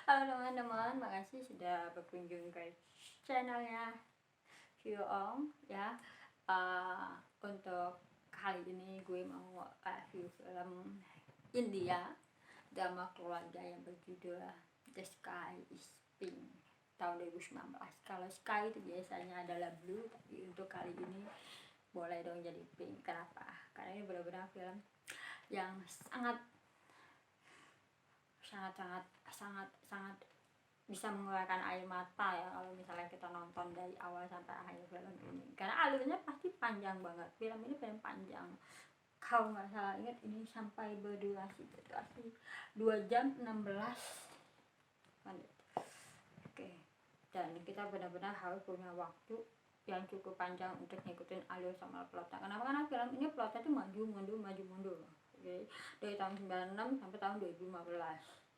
Halo teman-teman, makasih sudah berkunjung ke channelnya View Om ya. Untuk kali ini gue mau review film India, drama keluarga yang berjudul The Sky is Pink tahun 2019. Kalau sky itu biasanya adalah blue, tapi untuk kali ini boleh dong jadi pink. Kenapa? Karena ini benar-benar film yang sangat bisa mengeluarkan air mata ya kalau misalnya kita nonton dari awal sampai akhir film ini, karena alurnya pasti panjang banget. Film ini film panjang, kalau nggak salah ingat ini sampai berdurasi 2 jam 16 menit. Oke, dan kita benar-benar harus punya waktu yang cukup panjang untuk ngikutin alur sama plotnya. Kenapa? Karena film ini plotnya tuh maju mundur. Oke, dari tahun 96 sampai tahun 2015.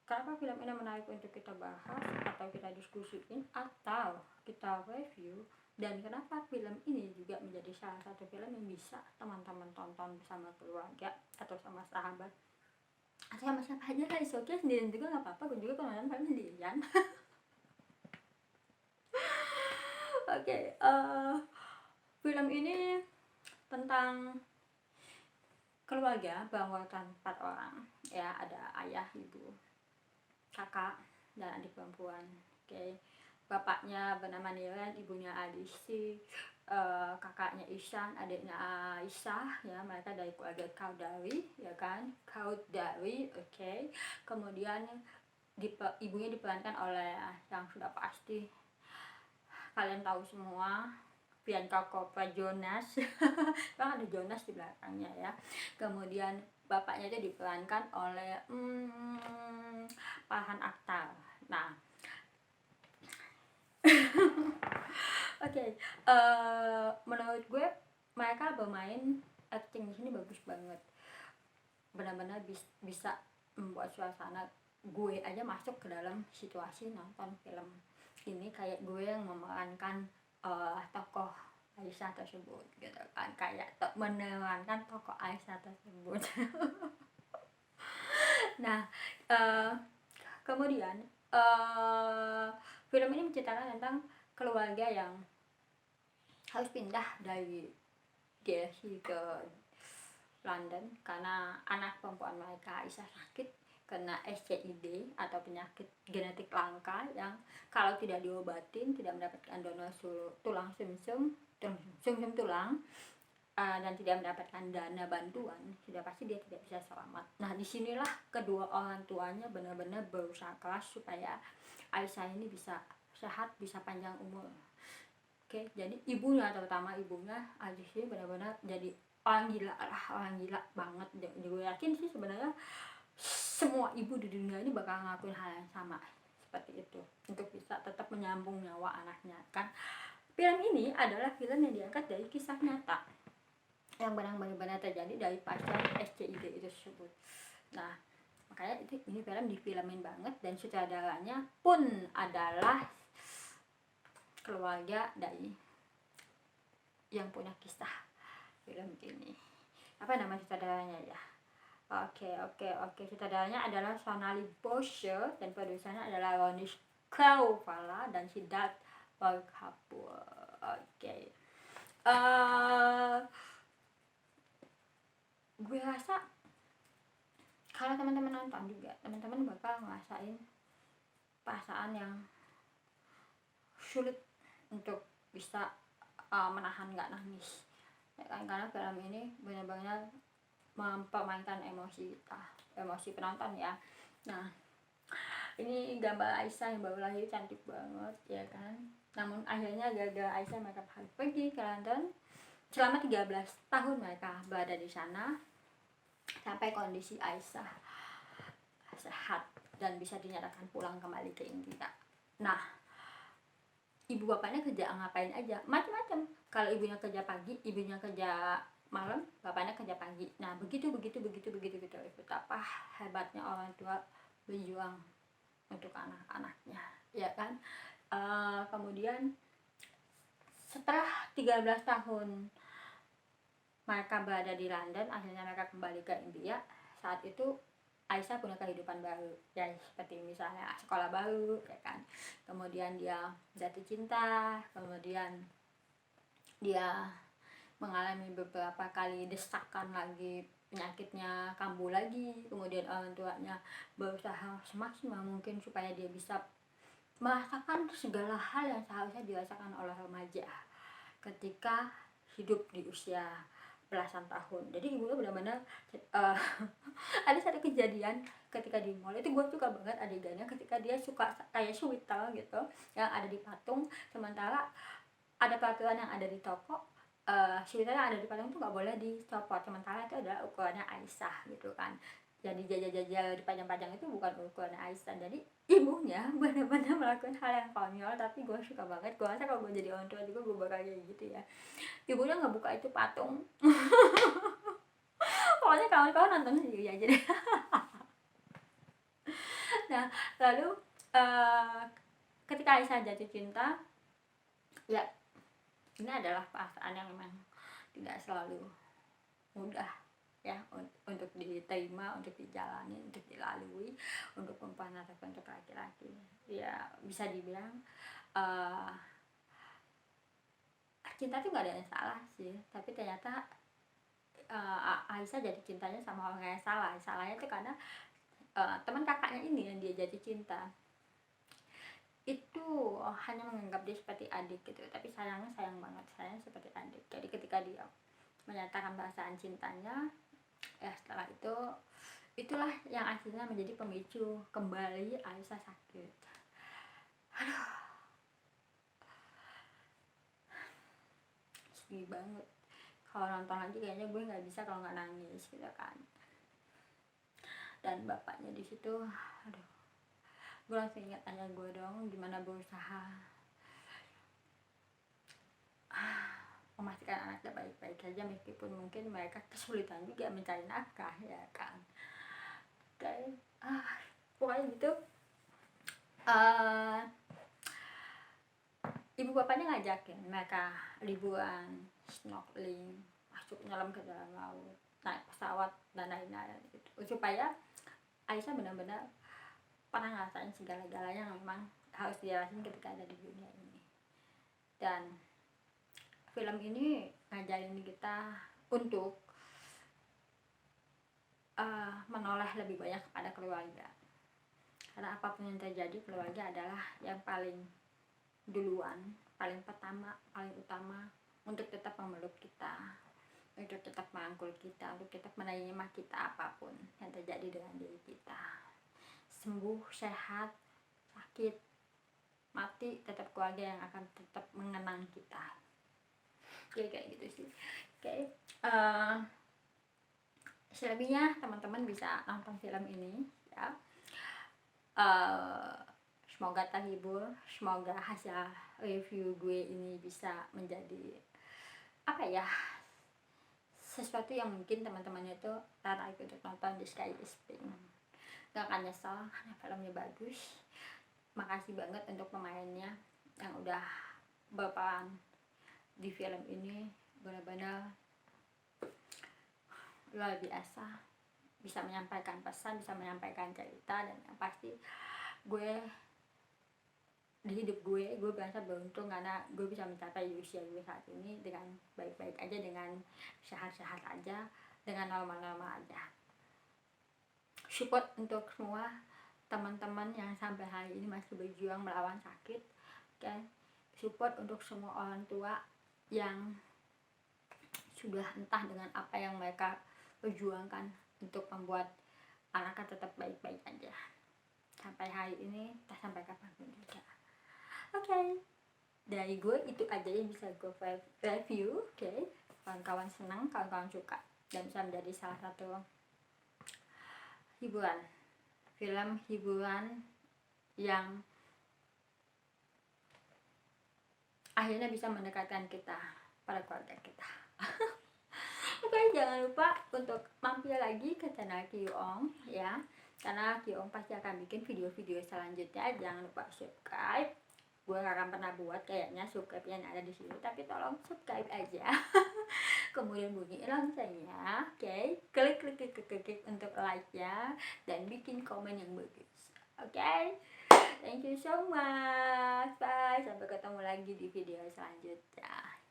Kenapa film ini menarik untuk kita bahas atau kita diskusiin atau kita review, dan kenapa film ini juga menjadi salah satu film yang bisa teman-teman tonton bersama keluarga atau sama sahabat atau sama siapa aja kan, oke, sendirian juga nggak apa-apa. Gue juga kalau nonton film sendirian. Oke, film ini tentang keluarga beranggotakan 4 orang ya, ada ayah, ibu, kakak, dan adik perempuan. Oke, bapaknya bernama Nilan, ibunya Adisi, kakaknya Ihsan, adiknya Aisyah ya. Mereka dari keluarga Kaudawi ya kan, Kaudawi. Oke, kemudian ibunya diperankan oleh yang sudah pasti kalian tahu semua, Priyanka Chopra Jonas. Kan ada Jonas di belakangnya ya. Kemudian bapaknya itu diperankan oleh Farhan Akhtar. Nah, oke, menurut gue mereka bermain acting di sini bagus banget. Benar-benar bisa membuat suasana gue aja masuk ke dalam situasi nonton film ini, kayak gue yang memerankan tokoh Aisyah tersebut gitu kan, kayak menerankan tokoh Aisyah tersebut. Nah, kemudian film ini menceritakan tentang keluarga yang harus pindah dari Delhi ke London karena anak perempuan mereka Aisyah sakit kena SCID atau penyakit genetik langka yang kalau tidak diobatin, tidak mendapatkan donor tulang sumsum tulang, dan tidak mendapatkan dana bantuan, sudah pasti dia tidak bisa selamat. Nah, disinilah kedua orang tuanya benar-benar berusaha keras supaya Aisyah ini bisa sehat, bisa panjang umur. Oke, jadi ibunya, terutama ibunya Aisyah ini benar-benar jadi orang gila banget. Gue yakin sih sebenarnya semua ibu di dunia ini bakal ngelakuin hal yang sama seperti itu untuk bisa tetap menyambung nyawa anaknya kan. Film ini adalah film yang diangkat dari kisah nyata yang benar-benar terjadi dari pasien SCID itu tersebut. Nah, makanya ini film difilmin banget, dan sutradaranya pun adalah keluarga dari yang punya kisah film ini. Apa nama sutradaranya ya? Oke, sutradaranya adalah Sonali Bose dan produsernya adalah Ronish Kaufala dan Siddharth Kapoor. Oke, gue rasa kalau teman-teman nonton juga, teman-teman bakal ngerasain perasaan yang sulit untuk bisa menahan nggak nangis ya kan, karena film ini benar-benar mempermainkan emosi kita, emosi penonton ya. Nah, ini gambar Aisyah yang baru lahir cantik banget ya kan, namun akhirnya gara-gara Aisyah mereka harus pergi ke London. Selama 13 tahun mereka berada di sana sampai kondisi Aisyah sehat dan bisa dinyatakan pulang kembali ke India. Nah, ibu bapaknya kerja ngapain aja, macam-macam. Kalau ibunya kerja pagi, ibunya kerja malam, bapaknya kerja pagi. Nah, begitu betapa hebatnya orang tua berjuang untuk anak-anaknya ya kan. Kemudian setelah 13 tahun mereka berada di London, akhirnya mereka kembali ke India. Saat itu Aisyah punya kehidupan baru ya, seperti misalnya sekolah baru ya kan, kemudian dia jatuh cinta, kemudian dia mengalami beberapa kali desakan lagi, penyakitnya kambuh lagi, kemudian orang tuanya berusaha semaksimal mungkin supaya dia bisa merasakan segala hal yang seharusnya dirasakan oleh remaja ketika hidup di usia belasan tahun. Jadi ibunya benar-benar ada satu kejadian ketika di mall itu, gue suka banget adegannya ketika dia suka kayak sweater gitu yang ada di patung, sementara ada peraturan yang ada di toko, sweater yang ada di patung itu nggak boleh dicopot, sementara itu adalah ukurannya Aisyah gitu kan. Jadi jajal-jajal dipajang-pajang itu bukan ukurannya Aisyah. Jadi ibunya benar-benar melakukan hal yang konyol, tapi gue suka banget. Gue rasa kalau gue jadi orang tua juga gue bakal kayak gitu ya. Ibunya nggak buka itu patung. Pokoknya kawan-kawan nonton sendiri aja deh. Nah lalu ketika Aisyah jatuh cinta, ya ini adalah perasaan yang memang tidak selalu mudah ya untuk diterima, untuk dijalani, untuk dilalui, untuk perempuan ataupun untuk laki-laki. Ya bisa dibilang cinta tuh gak ada yang salah sih, tapi ternyata Aisyah jadi cintanya sama orang yang salah. Salahnya tuh karena teman kakaknya ini yang dia jatuh cinta itu hanya menganggap dia seperti adik gitu, tapi sayang banget, sayang seperti adik. Jadi ketika dia menyatakan perasaan cintanya, ya setelah itu itulah yang akhirnya menjadi pemicu kembali Aisyah sakit. Aduh, sedih banget. Kalau nonton lagi kayaknya gue nggak bisa kalau nggak nangis gitu kan. Dan bapaknya di situ, aduh, gue langsung ingat ayah gue dong, gimana berusaha memastikan anaknya baik-baik saja meskipun mungkin mereka kesulitan juga mencari nafkah ya kan. Oke, pokoknya gitu. Ibu bapaknya ngajakin mereka liburan, snorkeling, masuk nyelam ke dalam laut, naik pesawat dan lain-lain gitu, supaya Aisyah benar-benar pernah ngerasain segala-galanya yang memang harus dirasain ketika ada di dunia ini. Dan film ini ngajarin kita untuk menoleh lebih banyak kepada keluarga, karena apapun yang terjadi, keluarga adalah yang paling duluan, paling pertama, paling utama untuk tetap memeluk kita, untuk tetap merangkul kita, untuk tetap menerima kita apapun yang terjadi dengan diri kita. Sembuh, sehat, sakit, mati, tetap keluarga yang akan tetap mengenang kita. Oke, kayak gitu sih. Oke, selebihnya teman-teman bisa nonton film ini ya. Semoga terhibur, semoga hasil review gue ini bisa menjadi apa ya, sesuatu yang mungkin teman-temannya itu tertarik untuk nonton The Sky is Pink. Gak akan nyesel karena filmnya bagus. Makasih banget untuk pemainnya yang udah berperan di film ini, benar-benar luar biasa, bisa menyampaikan pesan, bisa menyampaikan cerita. Dan yang pasti gue di hidup gue merasa beruntung karena gue bisa mencapai di usia gue saat ini dengan baik-baik aja, dengan sehat-sehat aja, dengan normal-normal aja. Support untuk semua teman-teman yang sampai hari ini masih berjuang melawan sakit, okay? Support untuk semua orang tua yang sudah entah dengan apa yang mereka perjuangkan untuk membuat anaknya tetap baik-baik aja sampai hari ini, tak sampai kapanpun juga. Oke, dari gue itu aja yang bisa gue review. Oke, kawan-kawan senang, kawan-kawan suka, dan bisa menjadi salah satu hiburan, film hiburan yang akhirnya bisa mendekatkan kita pada keluarga kita. Oke, jangan lupa untuk mampir lagi ke channel Kyung ya, karena Kyung pasti akan bikin video-video selanjutnya. Jangan lupa subscribe. Gue gak akan pernah buat kayaknya subscribe yang ada di sini, tapi tolong subscribe aja. Kemudian bunyi loncengnya, oke, klik klik untuk like ya, dan bikin komen yang bagus. Oke, thank you so much, bye, sampai ketemu lagi di video selanjutnya.